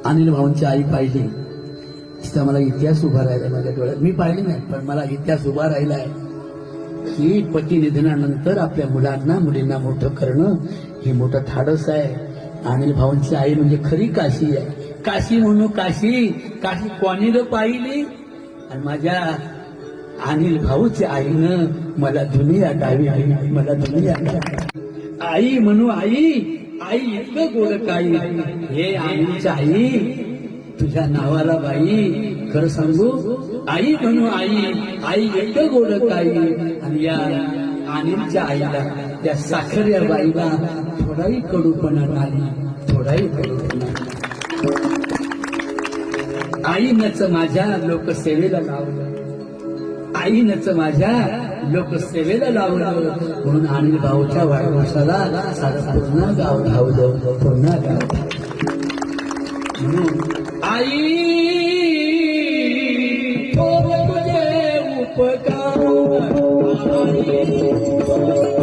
अनिल भाऊंची आई पाहिली, तिचा मला इतिहास उभा राहिला माझ्या डोळ्यात. मी पाहिली नाही, पण मला इतिहास उभा राहिलाय की पती निधनानंतर आपल्या मुलांना मुलींना मोठं करणं हे मोठं धाडस आहे. अनिल भाऊंची आई म्हणजे खरी काशी आहे. काशी म्हणू काशी, काशी कोणी न पाहिली. आणि माझ्या अनिल भाऊच्या आईनं मला दुनिया डावी, आई मला दुनिया डावी. आई म्हणू आई, आई इतकं गोड काही. हे अनिलच्या आई, तुझ्या नावाला बाई, खरं सांगू आई म्हणू आई, आई इतकं गोड काही. आणि या अनिलच्या आईला, त्या साखर बाईला थोडाही कडूपणा नाही, थोडाही कडूपणा. आईनच माझ्या लोकसेवेला लावलं, आईनच माझ्या लोकसेवेला लावलं. म्हणून अनिल भाऊच्या वाढदिवसाला सारं पूर्ण गाव धावलं, पूर्ण गाव. म्हणून आई थोर तुझे उपकार, आई